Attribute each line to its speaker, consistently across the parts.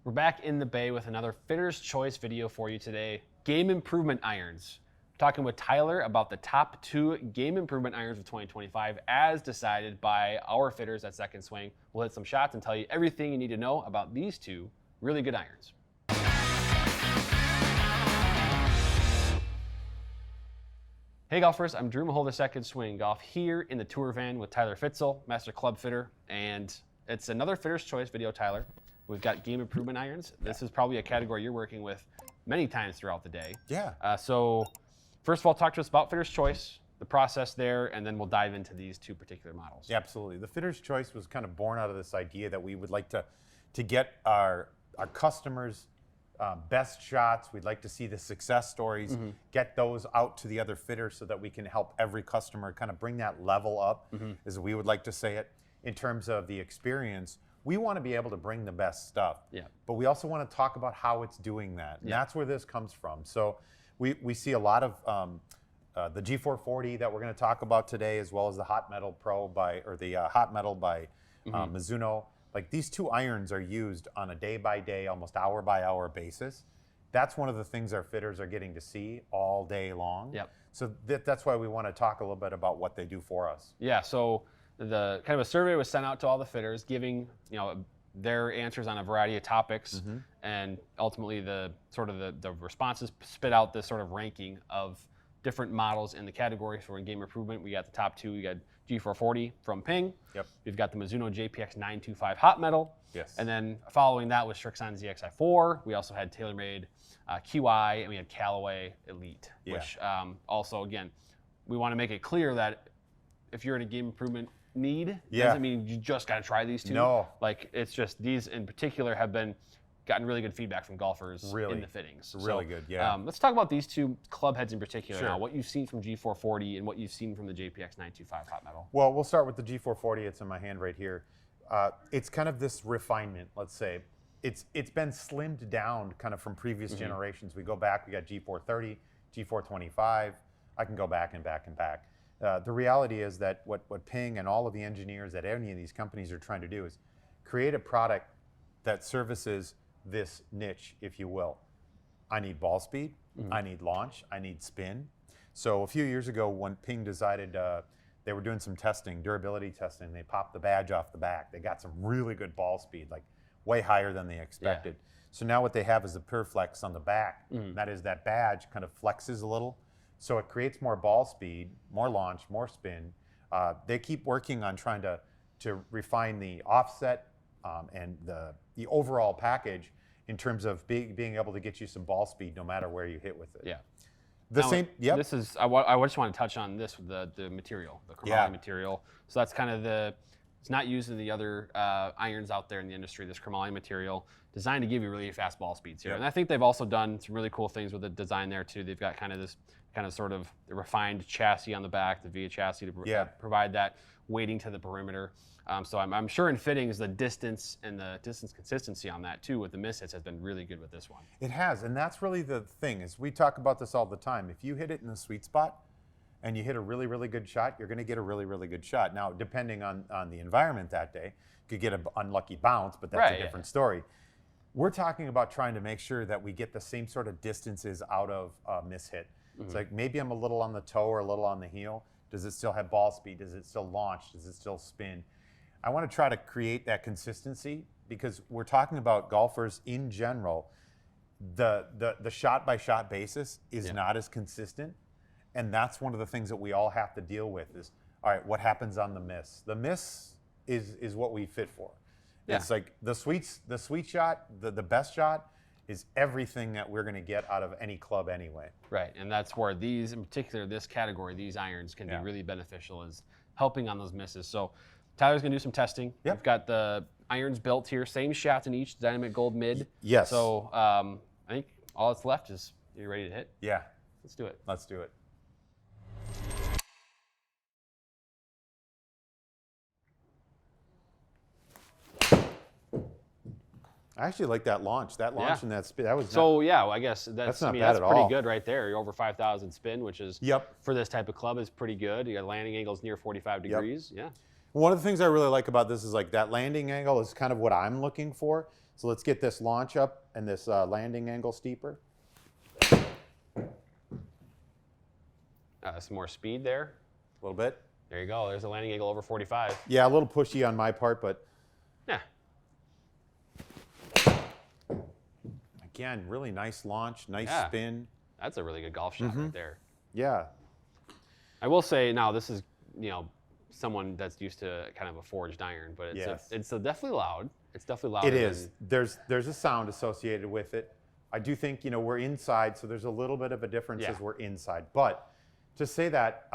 Speaker 1: We're back in the bay with another Fitter's Choice video for you today. Game improvement irons. Talking with Tyler about the top 2 game improvement irons of 2025 as decided by our fitters at Second Swing. We'll hit some shots and tell you everything you need to know about these 2 really good irons. Hey golfers, I'm Drew Mahowald of Second Swing Golf here in the tour van with Tyler Fitzel, Master Club Fitter, and it's another Fitter's Choice video, Tyler. We've got game improvement irons. This is probably a category you're working with many times throughout the day.
Speaker 2: Yeah.
Speaker 1: So first of all, talk to us about Fitter's Choice, the process there, and then we'll dive into these 2 particular models.
Speaker 2: Yeah, absolutely. The Fitter's Choice was kind of born out of this idea that we would like to get our customers best shots. We'd like to see the success stories, get those out to the other fitters so that we can help every customer kind of bring that level up, as we would like to say it, in terms of the experience. We want to be able to bring the best stuff, but we also want to talk about how it's doing that. And that's where this comes from. So we see a lot of the G440 that we're going to talk about today, as well as the Hot Metal Pro Hot Metal by Mizuno. Like, these 2 irons are used on a day-by-day, almost hour-by-hour basis. That's one of the things our fitters are getting to see all day long. So that's why we want to talk a little bit about what they do for us.
Speaker 1: Yeah, so the kind of a survey was sent out to all the fitters, giving their answers on a variety of topics, and ultimately the responses spit out this sort of ranking of different models in the category. So in game improvement, we got the top 2. We got G440 from PING. We've got the Mizuno JPX 925 Hot Metal. And then following that was Srixon ZXi4. We also had TaylorMade QI, and we had Callaway Elite, which also, again, we want to make it clear that if you're in a game improvement need, doesn't mean you just got to try these 2.
Speaker 2: No.
Speaker 1: Like, it's just these in particular have gotten really good feedback from golfers in the fittings.
Speaker 2: Really good,
Speaker 1: let's talk about these 2 club heads in particular now, what you've seen from G440 and what you've seen from the JPX 925 Hot Metal.
Speaker 2: Well, we'll start with the G440. It's in my hand right here. It's kind of this refinement, let's say. It's been slimmed down kind of from previous generations. We go back, we got G430, G425. I can go back and back and back. The reality is that what Ping and all of the engineers at any of these companies are trying to do is create a product that services this niche, if you will. I need ball speed, I need launch, I need spin. So a few years ago, when Ping decided they were doing some testing, durability testing, they popped the badge off the back. They got some really good ball speed, like way higher than they expected. So now what they have is a PureFlex on the back. That is, that badge kind of flexes a little. So it creates more ball speed, more launch, more spin. They keep working on trying to refine the offset and the overall package in terms of being able to get you some ball speed no matter where you hit with it.
Speaker 1: This is, I just want to touch on this with the material, the chromoly material. So that's kind of it's not used in the other irons out there in the industry, this chromoly material, designed to give you really fast ball speeds here. And I think they've also done some really cool things with the design there too. They've got kind of this sort of refined chassis on the back, the VIA chassis, to provide that weighting to the perimeter. So I'm sure in fittings, the distance and the distance consistency on that too with the mishits has been really good with this one.
Speaker 2: It has, and that's really the thing, is we talk about this all the time. If you hit it in the sweet spot and you hit a really, really good shot, you're going to get a really, really good shot. Now, depending on the environment that day, you could get an unlucky bounce, but that's a different story. We're talking about trying to make sure that we get the same sort of distances out of a mishit. It's like, maybe I'm a little on the toe or a little on the heel. Does it still have ball speed? Does it still launch? Does it still spin? I want to try to create that consistency, because we're talking about golfers in general. The shot-by-shot basis is not as consistent, and that's one of the things that we all have to deal with is, all right, what happens on the miss? The miss is what we fit for. It's like the sweet shot, the best shot is everything that we're going to get out of any club anyway.
Speaker 1: Right, and that's where these, in particular, this category, these irons can be really beneficial, is helping on those misses. So Tyler's going to do some testing. We've got the irons built here, same shaft in each, Dynamic Gold mid.
Speaker 2: Yes.
Speaker 1: So I think all that's left is, you ready to hit?
Speaker 2: Yeah.
Speaker 1: Let's do it.
Speaker 2: Let's do it. I actually like that launch. That launch and that spin. That was
Speaker 1: so I guess that's
Speaker 2: not bad
Speaker 1: that's
Speaker 2: at
Speaker 1: pretty
Speaker 2: all.
Speaker 1: good right there. You're over 5,000 spin, which is for this type of club is pretty good. You got landing angles near 45 degrees. Yeah.
Speaker 2: One of the things I really like about this is like that landing angle is kind of what I'm looking for. So let's get this launch up and this landing angle steeper.
Speaker 1: Some more speed there.
Speaker 2: A little bit.
Speaker 1: There you go. There's a landing angle over 45.
Speaker 2: Yeah, a little pushy on my part, but
Speaker 1: Yeah.
Speaker 2: again, really nice launch, nice
Speaker 1: Yeah.
Speaker 2: spin.
Speaker 1: That's a really good golf shot right there.
Speaker 2: Yeah.
Speaker 1: I will say now this is, someone that's used to kind of a forged iron, but it's definitely loud. It's definitely louder.
Speaker 2: It is. There's a sound associated with it. I do think, we're inside, so there's a little bit of a difference as we're inside. But to say that,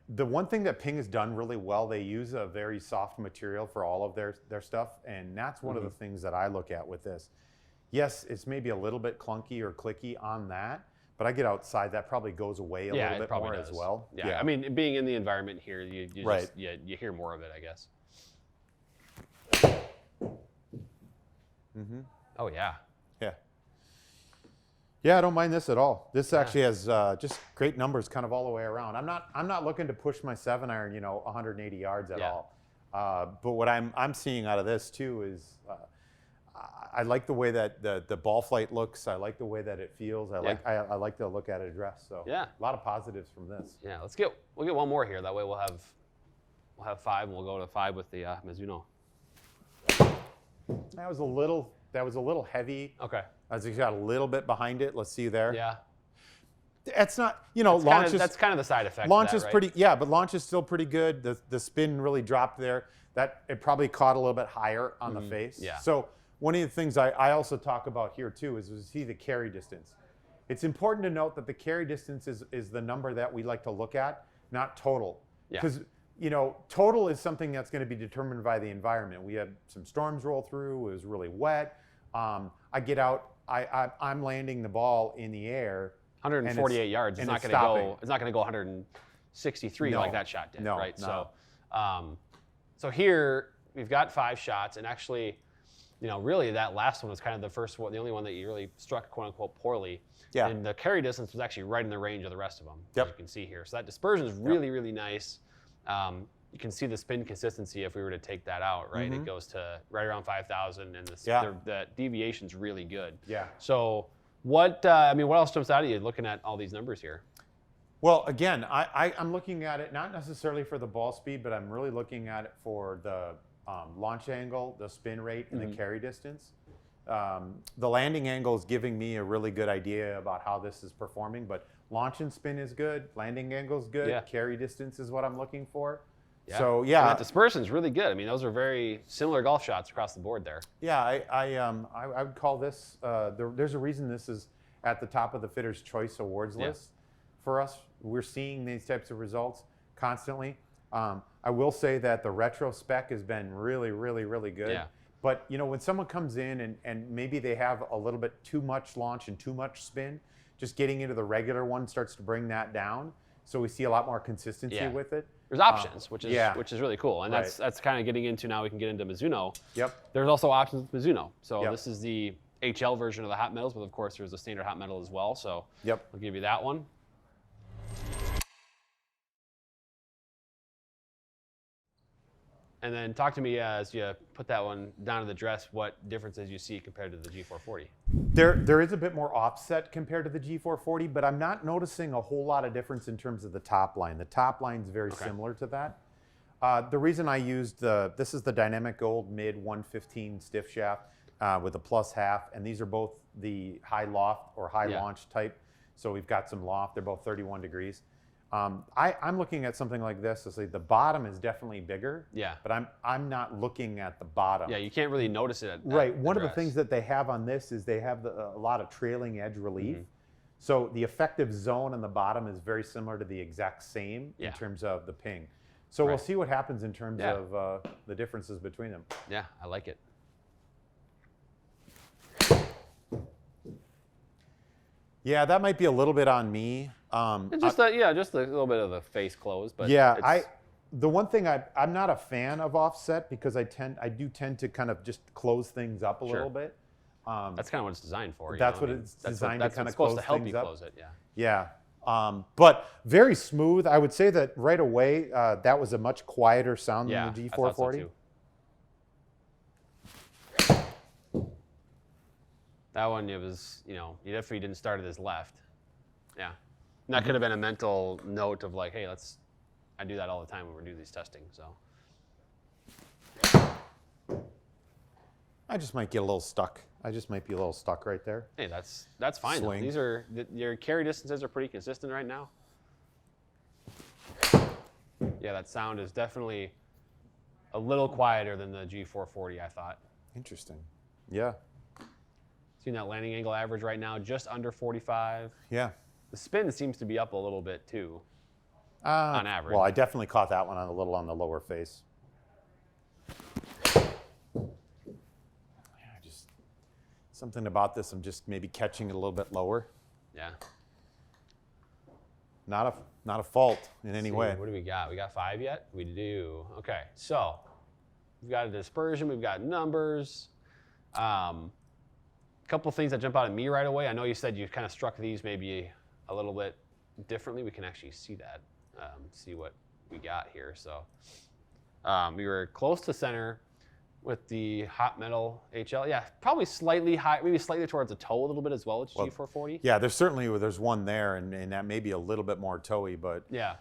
Speaker 2: the one thing that Ping has done really well, they use a very soft material for all of their stuff, and that's one of the things that I look at with this. Yes, it's maybe a little bit clunky or clicky on that, but I get outside, that probably goes away a little bit more as well.
Speaker 1: Yeah, I mean, being in the environment here, you just, you hear more of it, I guess. Oh yeah.
Speaker 2: Yeah. Yeah, I don't mind this at all. This actually has just great numbers kind of all the way around. I'm not looking to push my 7-iron, 180 yards at all. But what I'm seeing out of this too is I like the way that the ball flight looks. I like the way that it feels. I like the look at it addressed. So a lot of positives from this.
Speaker 1: Yeah, we'll get one more here. That way we'll have 5 and we'll go to 5 with the Mizuno.
Speaker 2: That was a little heavy.
Speaker 1: Okay.
Speaker 2: As you got a little bit behind it. Let's see there.
Speaker 1: Yeah.
Speaker 2: It's not, launch is,
Speaker 1: that's kind of the side effect.
Speaker 2: Launch
Speaker 1: of
Speaker 2: is
Speaker 1: that, right?
Speaker 2: pretty, yeah, but launch is still pretty good. The spin really dropped there. That it probably caught a little bit higher on the face.
Speaker 1: Yeah.
Speaker 2: So one of the things I also talk about here too is see the carry distance. It's important to note that the carry distance is the number that we like to look at, not total.
Speaker 1: Yeah.
Speaker 2: Because total is something that's going to be determined by the environment. We had some storms roll through. It was really wet. I get out. I'm landing the ball in the air.
Speaker 1: 148 yards. It's not going to go. It's not going to go 163 like that shot did, right?
Speaker 2: No.
Speaker 1: So here we've got 5 shots, and actually, really that last one was kind of the first one, the only one that you really struck quote unquote poorly.
Speaker 2: Yeah.
Speaker 1: And the carry distance was actually right in the range of the rest of them,
Speaker 2: Yep.
Speaker 1: as you can see here. So that dispersion is really, really nice. You can see the spin consistency if we were to take that out, right? It goes to right around 5,000, and the deviation's really good.
Speaker 2: Yeah.
Speaker 1: So what else jumps out at you looking at all these numbers here?
Speaker 2: Well, again, I'm looking at it not necessarily for the ball speed, but I'm really looking at it for the launch angle, the spin rate, and the carry distance. The landing angle is giving me a really good idea about how this is performing, but launch and spin is good, landing angle is good, carry distance is what I'm looking for.
Speaker 1: Yeah.
Speaker 2: So
Speaker 1: and that dispersion is really good. I mean, those are very similar golf shots across the board there.
Speaker 2: Yeah, I would call this. There's a reason this is at the top of the Fitters' Choice Awards list for us. We're seeing these types of results constantly. I will say that the retro spec has been really, really, really good.
Speaker 1: Yeah.
Speaker 2: But when someone comes in and maybe they have a little bit too much launch and too much spin, just getting into the regular one starts to bring that down. So we see a lot more consistency with it.
Speaker 1: There's options, which is really cool, and that's kind of getting into, now we can get into Mizuno.
Speaker 2: Yep.
Speaker 1: There's also options with Mizuno. So this is the HL version of the hot metals, but of course there's a standard hot metal as well. So we'll give you that one. And then talk to me as you put that one down to the dress, what differences you see compared to the G440.
Speaker 2: There is a bit more offset compared to the G440, but I'm not noticing a whole lot of difference in terms of the top line. The top line is very similar to that. The reason I used this is the Dynamic Gold Mid 115 stiff shaft with a plus half, and these are both the high loft or high launch type. So we've got some loft. They're both 31 degrees. I'm looking at something like this. So the bottom is definitely bigger.
Speaker 1: Yeah.
Speaker 2: But I'm not looking at the bottom.
Speaker 1: Yeah, you can't really notice it.
Speaker 2: One of the things that they have on this is they have a lot of trailing edge relief. So the effective zone on the bottom is very similar to the exact same in terms of the ping. So we'll see what happens in terms of the differences between them.
Speaker 1: Yeah, I like it.
Speaker 2: Yeah, that might be a little bit on me.
Speaker 1: It's just just a little bit of the face closed, but
Speaker 2: the one thing I'm not a fan of offset because I do tend to kind of just close things up a little bit.
Speaker 1: That's kind of what it's designed for.
Speaker 2: That's what it's designed to kind of close things up.
Speaker 1: That's supposed to help you close it.
Speaker 2: Yeah. But very smooth. I would say that right away that was a much quieter sound than the G440.
Speaker 1: I thought so too. That one, it was, you definitely didn't start at his left. Yeah. And that could have been a mental note of like, hey, I do that all the time when we're doing these testing, so.
Speaker 2: I just might get a little stuck. I just might be a little stuck right there.
Speaker 1: Hey, that's fine. Though. These your carry distances are pretty consistent right now. Yeah, that sound is definitely a little quieter than the G440, I thought.
Speaker 2: Interesting. Yeah.
Speaker 1: Seeing that landing angle average right now, just under 45.
Speaker 2: Yeah.
Speaker 1: The spin seems to be up a little bit too, on average.
Speaker 2: Well, I definitely caught that one a little on the lower face. Something about this, I'm just maybe catching it a little bit lower.
Speaker 1: Yeah.
Speaker 2: Not a fault in any way.
Speaker 1: What do we got? We got 5 yet? We do. Okay, so we've got a dispersion, we've got numbers. A couple things that jump out at me right away. I know you said you kind of struck these maybe a little bit differently. We can actually see that, see what we got here. So we were close to center with the hot metal HL. Yeah, probably slightly high, maybe slightly towards the toe a little bit as well, which is G440.
Speaker 2: Yeah, there's one there, and that may be a little bit more toey, but
Speaker 1: yeah,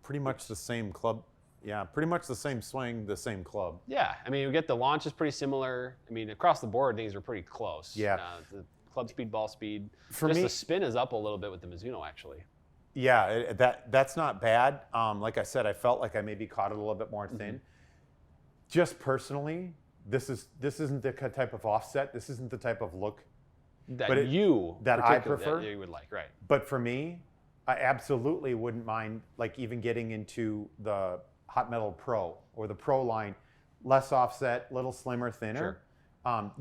Speaker 2: pretty much the same club. Yeah, pretty much the same swing, the same club.
Speaker 1: Yeah, I mean, we get the launch is pretty similar. I mean, across the board, things are pretty close.
Speaker 2: Yeah.
Speaker 1: The club speed, ball speed.
Speaker 2: For
Speaker 1: Just
Speaker 2: me,
Speaker 1: the spin is up a little bit with the Mizuno, actually.
Speaker 2: Yeah, that's not bad. Like I said, I felt like I maybe caught it a little bit more thin. Mm-hmm. Just personally, this isn't the type of offset. This isn't the type of look
Speaker 1: that I prefer. That you would like, right?
Speaker 2: But for me, I absolutely wouldn't mind like even getting into the Hot Metal Pro or the Pro line, less offset, little slimmer, thinner. Sure.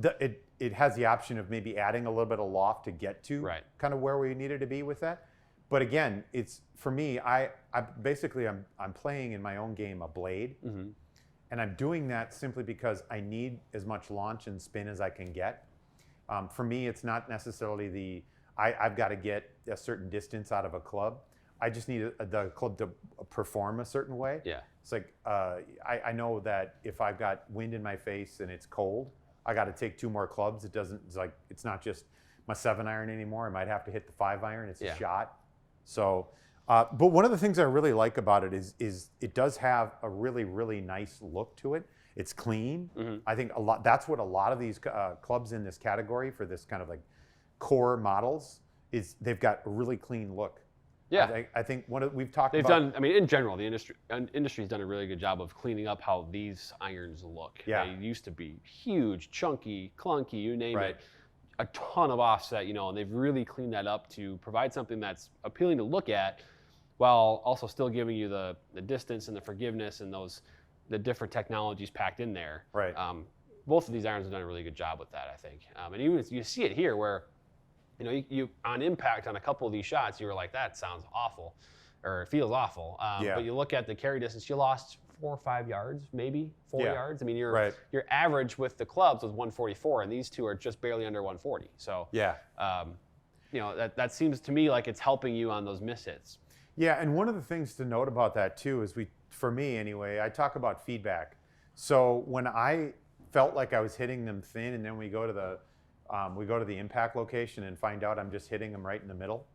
Speaker 2: It has the option of maybe adding a little bit of loft to get to kind of where we needed to be with that. But again, it's for me. I'm playing in my own game a blade, and I'm doing that simply because I need as much launch and spin as I can get. For me, it's not necessarily I've got to get a certain distance out of a club. I just need the club to perform a certain way.
Speaker 1: Yeah,
Speaker 2: it's like I know that if I've got wind in my face and it's cold, I got to take 2 more clubs. It's not just my 7-iron anymore. I might have to hit the 5-iron. It's a shot. So, but one of the things I really like about it is it does have a really, really nice look to it. It's clean. Mm-hmm. I think that's what a lot of these clubs in this category for this kind of like core models is they've got a really clean look.
Speaker 1: Yeah.
Speaker 2: I think we've talked
Speaker 1: about.
Speaker 2: They've done,
Speaker 1: I mean, in general, the industry's done a really good job of cleaning up how these irons look.
Speaker 2: Yeah.
Speaker 1: They used to be huge, chunky, clunky, you name it. A ton of offset, and they've really cleaned that up to provide something that's appealing to look at while also still giving you the distance and the forgiveness and the different technologies packed in there.
Speaker 2: Right.
Speaker 1: Both of these irons have done a really good job with that, I think. And even you see it here where, you on impact on a couple of these shots, you were like, that sounds awful, or it feels awful. But you look at the carry distance, you lost 4 or 5 yards, maybe 4 yards. I mean, your average with the clubs was 144, and these two are just barely under 140. So that seems to me like it's helping you on those miss hits.
Speaker 2: Yeah, and one of the things to note about that too is for me anyway, I talk about feedback. So when I felt like I was hitting them thin, and then we go to the impact location and find out I'm just hitting them right in the middle.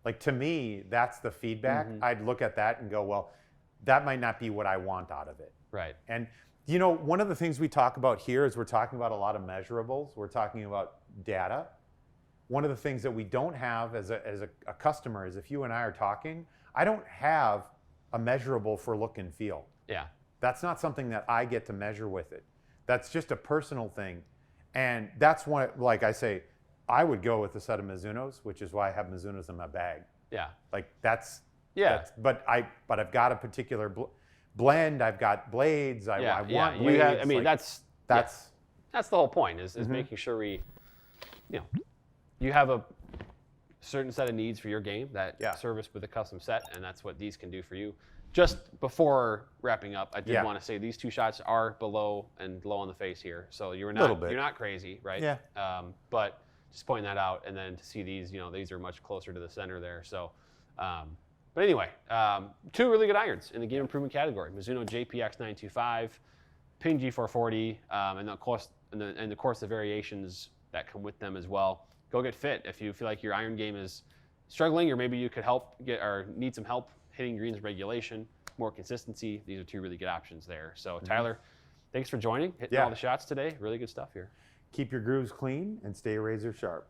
Speaker 2: Like to me, that's the feedback. Mm-hmm. I'd look at that and go, well, that might not be what I want out of it.
Speaker 1: Right.
Speaker 2: And one of the things we talk about here is we're talking about a lot of measurables. We're talking about data. One of the things that we don't have as a customer is if you and I are talking, I don't have a measurable for look and feel.
Speaker 1: Yeah.
Speaker 2: That's not something that I get to measure with it. That's just a personal thing. And that's why, like I say, I would go with a set of Mizunos, which is why I have Mizunos in my bag.
Speaker 1: Yeah.
Speaker 2: Like that's.
Speaker 1: Yeah.
Speaker 2: But I've got a particular blend. I've got blades. I want blades.
Speaker 1: That's the whole point is making sure you have a certain set of needs for your game that service with a custom set, and that's what these can do for you. Just before wrapping up, I did want to say these 2 shots are below and low on the face here, so you're not crazy, right?
Speaker 2: Yeah.
Speaker 1: But just pointing that out, and then to see these, these are much closer to the center there. So. But anyway, 2 really good irons in the game improvement category. Mizuno JPX 925, PING G440, and of course and of course the variations that come with them as well. Go get fit. If you feel like your iron game is struggling, or maybe you could need some help hitting greens regulation, more consistency, these are two really good options there. So Tyler, thanks for joining, hitting all the shots today. Really good stuff here.
Speaker 2: Keep your grooves clean and stay razor sharp.